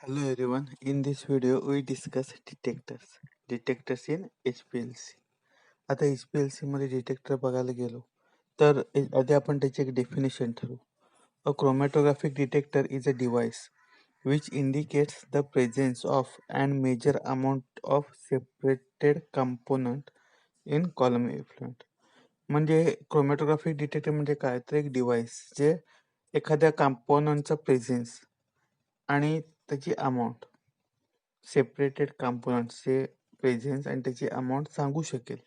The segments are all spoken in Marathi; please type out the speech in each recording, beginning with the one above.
Hello everyone. In this video, we discuss detectors. Detectors in HPLC. आता HPLC मध्ये डिटेक्टर बघायला गेलो तर आधी आपण त्याची एक डेफिनेशन ठरवू. A chromatographic detector is a device which indicates the presence of and major amount of separated component in column effluent. म्हणजे क्रोमॅटोग्राफिक डिटेक्टर म्हणजे काय तर एक डिव्हाइस जे एखाद्या कंपोनंटचा प्रेझेन्स आणि त्याची अमाऊंट सेपरेटेड कंपोनंट्सचे प्रेझेन्स आणि त्याची अमाऊंट सांगू शकेल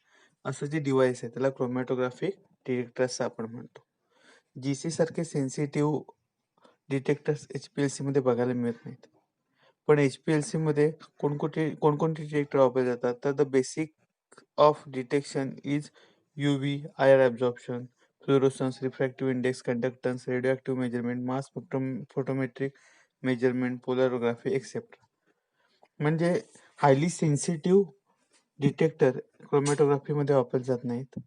असं जे डिव्हाइस आहे त्याला क्रोमॅटोग्राफिक डिटेक्टर्स आपण म्हणतो. जीसी सारखे सेन्सिटिव्ह डिटेक्टर्स HPLC मध्ये बघायला मिळत नाहीत. पण HPLC मध्ये कोणकोणते डिटेक्टर वापरले जातात तर the basic of detection is UV, IR absorption, fluorescence, refractive index, conductance, radioactive measurement, mass photometric measurement, polarography, etc. म्हणजे हायली सेन्सिटिव्ह डिटेक्टर क्रोमॅटोग्राफी मध्ये वापरले जात नाहीत.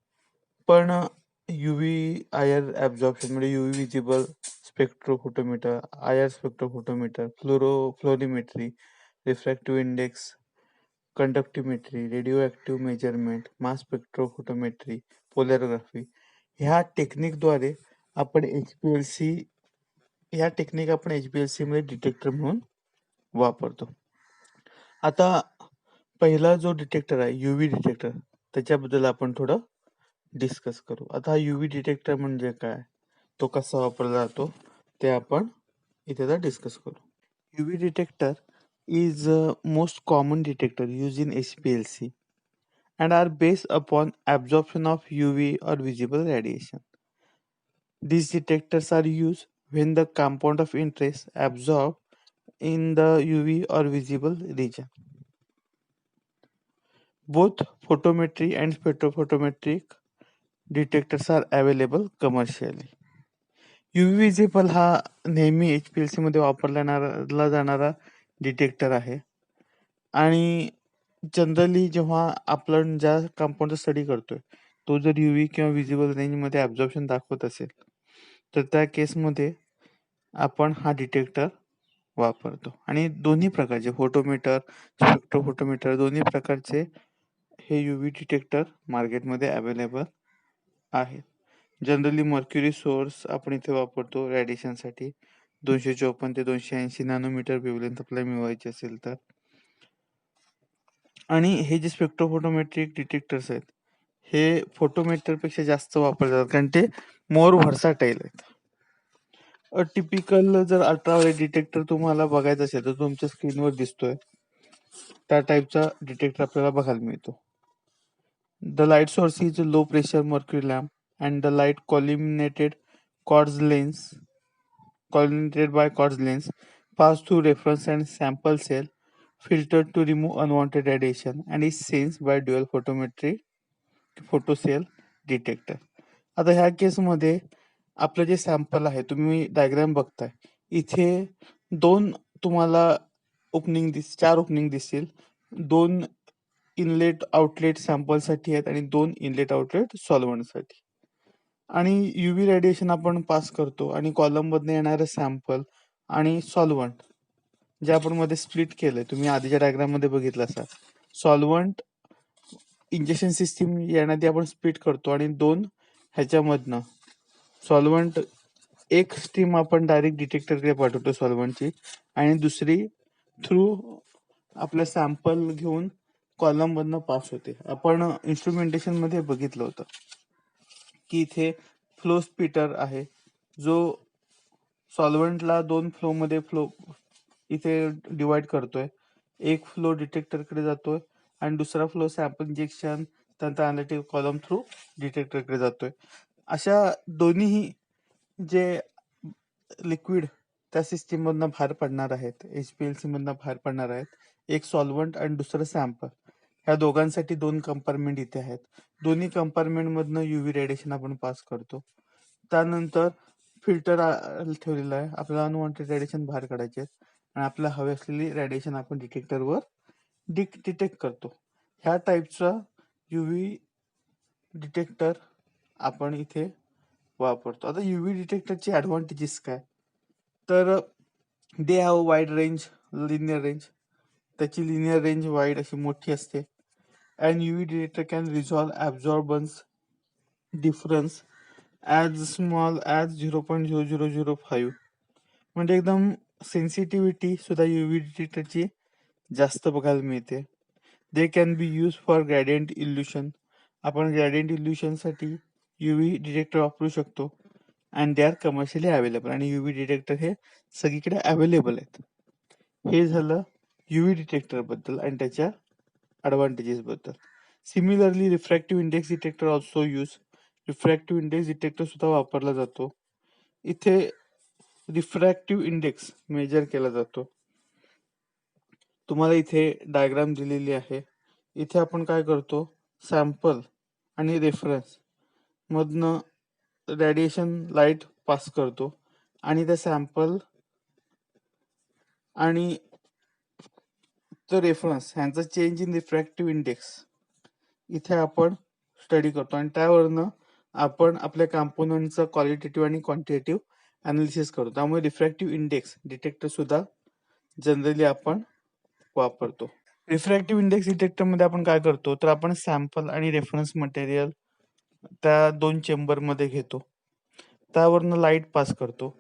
पण UV आयर ॲब्झॉर्प्शन म्हणजे UV visible spectrophotometer, IR spectrophotometer, fluorimetry, refractive index, conductivimetry, radio measurement, mass spectrophotometry, polarography ह्या टेक्निकद्वारे आपण HPLC मध्ये डिटेक्टर म्हणून वापरतो. आता पहिला जो डिटेक्टर आहे UV डिटेक्टर त्याच्याबद्दल आपण थोडं डिस्कस करू. आता हा UV डिटेक्टर म्हणजे काय, तो कसा वापरला जातो ते आपण इथे डिस्कस करू. UV detector is most common detector used in HPLC and are based upon absorption of UV or visible radiation. These detectors are used when the compound of interest absorbed in the UV or visible region. Both photometry and spectrophotometric detectors are available commercially. UV visible हा नेहमी HPLC मध्ये वापरला जाणारा डिटेक्टर आहे आणि जनरली जेव्हा आपण ज्या कंपाऊंडचा स्टडी करतोय तो जर UV किंवा विजिबल रेंजमध्ये ॲब्झॉर्प्शन दाखवत असेल तर त्या केसमध्ये आपण हा डिटेक्टर वापरतो आणि दोन्ही प्रकारचे फोटोमीटर, स्पेक्ट्रोफोटोमीटर दोन्ही प्रकारचे हे UV डिटेक्टर मार्केटमध्ये अवेलेबल आहेत. जनरली मर्क्युरी सोर्स आपण इथे वापरतो रेडिएशनसाठी 254 ते 280 नॅनोमीटर वेव्हलेंथ आपल्याला मिळवायची असेल तर. आणि हे जे स्पेक्ट्रोफोटोमेट्रिक डिटेक्टर्स आहेत हे फोटोमीटरपेक्षा जास्त वापरले जातात कारण ते मोर व्हर्साटाईल आहेत. टिपिकल जर अल्ट्राव्हायोलेट डिटेक्टर तुम्हाला बघायचा असेल तर तुमच्या स्क्रीनवर दिसतोय त्या टाईपचा डिटेक्टर आपल्याला बघायला मिळतो. The light source is low pressure mercury lamp and the light quartz lens collimated by quartz lens pass through reference and sample cell filtered to remove unwanted radiation and is sensed by dual photocell detector. आता ह्या केसमध्ये आपलं जे सॅम्पल आहे तुम्ही डायग्राम बघताय इथे तुम्हाला चार ओपनिंग दिसतील. 2 इनलेट आउटलेट सॅम्पलसाठी आहेत आणि 2 इनलेट आउटलेट सॉल्व्हंटसाठी. आणि UV रेडिएशन आपण पास करतो आणि कॉलममधनं येणारं सॅम्पल आणि सॉल्व्हंट जे आपण मध्ये स्प्लिट केलंय तुम्ही आधीच्या डायग्राममध्ये बघितलं असाल. सॉल्व्हंट इंजेक्शन सिस्टीम येण्याआधी आपण स्प्लिट करतो आणि 2 ह्याच्यामधनं सॉल्व्हंट एक स्ट्रीम आपण डायरेक्ट डिटेक्टरकडे पाठवतो सॉल्व्हंटची आणि दुसरी थ्रू आपलं सॅम्पल घेऊन कॉलम मधनं पास होते. आपण इन्स्ट्रुमेंटेशन मध्ये बघितलं होतं की इथे फ्लो स्प्लिटर आहे जो सॉल्व्हंटला 2 फ्लो इथे डिवाइड करतोय. एक फ्लो डिटेक्टरकडे जातोय आणि दुसरा फ्लो सॅम्पल इंजेक्शन त्यानंतर अॅनालिटिकल कॉलम थ्रू डिटेक्टरकडे जातोय. अशा दोन्हीही जे लिक्विड त्या सिस्टीम मधनं बाहेर पडणार आहेत HPLC मधनं बाहेर पडणार आहेत, एक सॉल्व्हंट आणि दुसरं सॅम्पल, ह्या दोघांसाठी 2 कंपार्टमेंट इथे आहेत. दोन्ही कंपार्टमेंट मधनं UV रेडिएशन आपण पास करतो. त्यानंतर फिल्टर ठेवलेला आहे. आपल्याला अनवॉन्टेड रेडिएशन बाहेर काढायचे आहेत आणि आपल्याला हवे असलेली रेडिएशन आपण डिटेक्टरवर डिटेक्ट करतो. ह्या टाईपचा UV डिटेक्टर आपण इथे वापरतो. आता UV डिटेक्टरचे ॲडव्हान्टेजेस काय तर they have wide range linear range, त्याची लिनियर रेंज वाईड अशी मोठी असते. And UV detector can resolve absorbance difference as small as 0.0005. म्हणजे एकदम सेन्सिटिव्हिटी सुद्धा UV डिटेक्टरची जास्त बघायला मिळते. They can be use for gradient elution. आपण ग्रेडियंट इल्युशनसाठी UV डिटेक्टर वापरू शकतो. And they are commercially available. आणि UV डिटेक्टर हे सगळीकडे अवेलेबल आहेत. हे झालं UV डिटेक्टर बद्दल आणि त्याच्या ॲडव्हान्टेजेस बद्दल. Similarly refractive index detector also use. Refractive index detector सुद्धा वापरला जातो. इथे रिफ्रॅक्टिव्ह इंडेक्स मेजर केला जातो. तुम्हाला इथे डायग्राम दिलेली आहे. इथे आपण काय करतो, सॅम्पल आणि रेफरन्स मधनं रेडिएशन लाईट पास करतो आणि त्या सॅम्पल आणि तो रेफरन्स ह्यांचा चेंज इन रिफ्रॅक्टिव्ह इंडेक्स इथे आपण स्टडी करतो आणि त्यावरनं आपण आपल्या कॉम्पोनंटचं क्वालिटेटिव्ह आणि क्वांटिटेटिव्ह अनालिसिस करतो. त्यामुळे रिफ्रॅक्टिव्ह इंडेक्स डिटेक्टर सुद्धा जनरली आपण वापरतो. रिफ्रॅक्टिव्ह इंडेक्स डिटेक्टर मध्ये आपण काय करतो, तर आपण सॅम्पल आणि रेफरन्स मटेरियल त्या दोन चेंबर मध्ये घेतो, त्यावरनं लाईट पास करतो.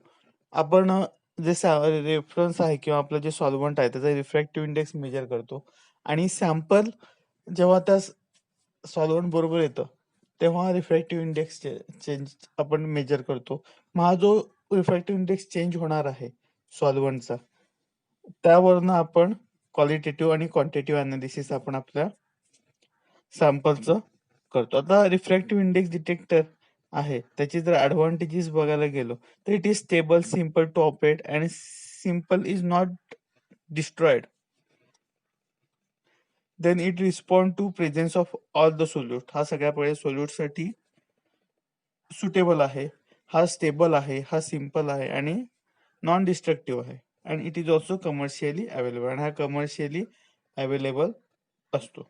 आपण जे रेफरन्स आहे किंवा आपलं जे सॉल्व्हंट आहे त्याचा रिफ्रॅक्टिव्ह इंडेक्स मेजर करतो आणि सॅम्पल जेव्हा त्या सॉल्व्हंट बरोबर येतं तेव्हा रिफ्रॅक्टिव्ह इंडेक्स चेंज आपण मेजर करतो. मग हा जो रिफ्रॅक्टिव्ह इंडेक्स चेंज होणार आहे सॉल्व्हंटचा, त्यावरनं आपण क्वालिटेटिव्ह आणि क्वांटिटेटिव्ह अनालिसिस आपण आपल्या सॅम्पलचं करतो. आता रिफ्रॅक्टिव्ह इंडेक्स डिटेक्टर आहे त्याची जर ॲडव्हान्टेजेस बघायला गेलो तर it is stable, simple to operate आणि simple is not destroyed. Then it respond to presence of all the solute. हा सगळ्या पहिले सोल्यूटसाठी सुटेबल आहे, हा स्टेबल आहे, हा सिम्पल आहे आणि नॉन डिस्ट्रक्टिव्ह आहे. आणि it is also commercially available. आणि हा कमर्शियली अवेलेबल असतो.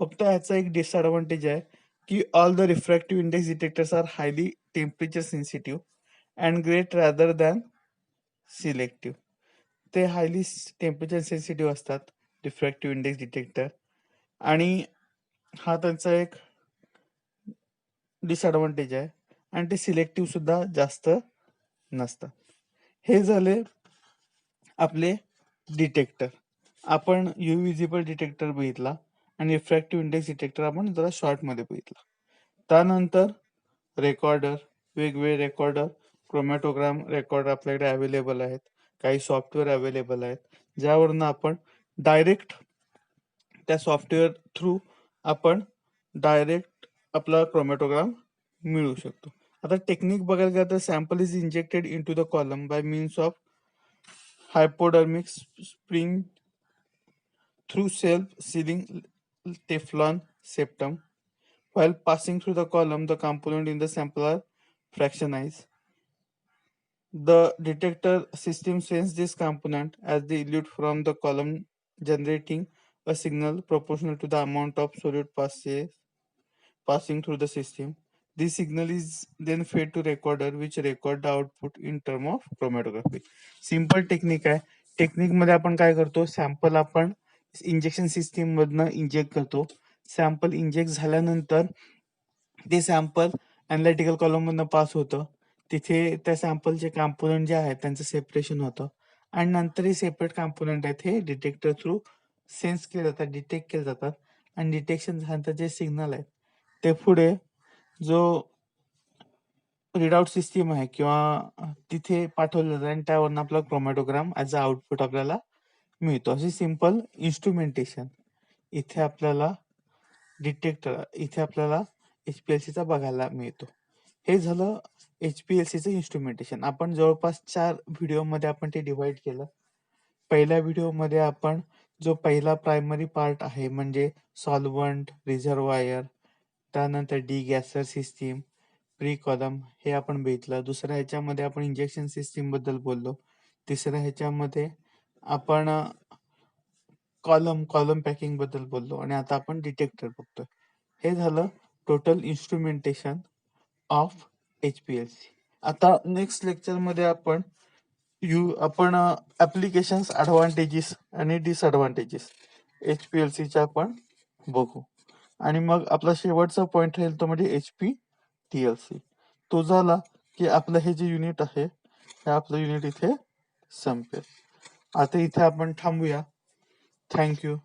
फक्त ह्याचा एक डिसएडव्हान्टेज आहे की all the refractive index detectors are highly temperature sensitive and great rather than selective. ते हायली टेम्परेचर सेन्सिटिव्ह असतात रिफ्रॅक्टिव्ह इंडेक्स डिटेक्टर, आणि हा त्यांचा एक डिसएडव्हान्टेज आहे. आणि ते सिलेक्टिव्ह सुद्धा जास्त नसतात. हे झाले आपले डिटेक्टर. आपण UV विजिबल डिटेक्टर बघितला आणि रिफ्रॅक्टिव्ह इंडेक्स डिटेक्टर आपण जरा शॉर्टमध्ये बघितला. त्यानंतर रेकॉर्डर, वेगवेगळे रेकॉर्डर, क्रोमॅटोग्राम रेकॉर्डर आपल्याकडे अवेलेबल आहेत. काही सॉफ्टवेअर अवेलेबल आहेत ज्यावरनं आपण डायरेक्ट त्या सॉफ्टवेअर थ्रू आपण डायरेक्ट आपला क्रोमॅटोग्राम मिळवू शकतो. आता टेक्निक बघायला गेलं तर sample is injected into the column by means of hypodermic spring through self-sealing Teflon septum. While passing through the column, the component in the sample are fractionized. The detector system sends this component as they elute from the column, generating a signal proportional to the amount of solute passing through the system. This signal is then fed to recorder, which record the output in term of chromatography. Simple technique आहे. टेक्निक मध्ये आपण काय करतो, सॅम्पल आपण इंजेक्शन सिस्टीम मधनं इंजेक्ट करतो. सॅम्पल इंजेक्ट झाल्यानंतर ते सॅम्पल अनालिटिकल कॉलम मधनं पास होतं. तिथे त्या सॅम्पलचे कॉम्पोनंट जे आहेत त्यांचं सेपरेशन होतं आणि नंतर हे सेपरेट कॉम्पोनंट आहेत हे डिटेक्टर थ्रू सेन्स केले जातात, डिटेक्ट केले जातात. आणि डिटेक्शन झाल्यानंतर जे सिग्नल आहेत ते पुढे जो रीडआउट सिस्टीम आहे किंवा तिथे पाठवलं जातं आणि त्यावरून आपला क्रोमॅटोग्राम ॲज अ आउटपुट आपल्याला मिळतो. अशी सिंपल इन्स्ट्रुमेंटेशन इथे आपल्याला डिटेक्टर इथे आपल्याला HPLCचा बघायला मिळतो. हे झालं HPLCचं इन्स्ट्रुमेंटेशन. आपण जवळपास 4 व्हिडिओमध्ये आपण ते डिवाइड केलं. पहिल्या व्हिडिओमध्ये आपण जो पहिला प्रायमरी पार्ट आहे म्हणजे सॉल्व्हंट, रिझर्वायर, त्यानंतर डिगॅसर सिस्टीम, प्री कॉलम हे आपण बघितलं. दुसऱ्या ह्याच्यामध्ये आपण इंजेक्शन सिस्टीम बद्दल बोललो. तिसऱ्या ह्याच्यामध्ये आपण कॉलम पॅकिंग बद्दल बोललो आणि आता आपण डिटेक्टर बघतोय. हे झालं टोटल इन्स्ट्रुमेंटेशन ऑफ HPLC. आता नेक्स्ट लेक्चर मध्ये आपण आपण ऍप्लिकेशन्स ऍडव्हान्टेजेस आणि डिसएडव्हान्टेजेस HPLCच्या आपण बघू. आणि मग आपला शेवटचा पॉइंट राहील तो म्हणजे HPTLC. तो झाला की आपलं हे जे युनिट आहे हे आपलं युनिट इथे संपेल. आता इथे आपण थांबूया. थँक्यू.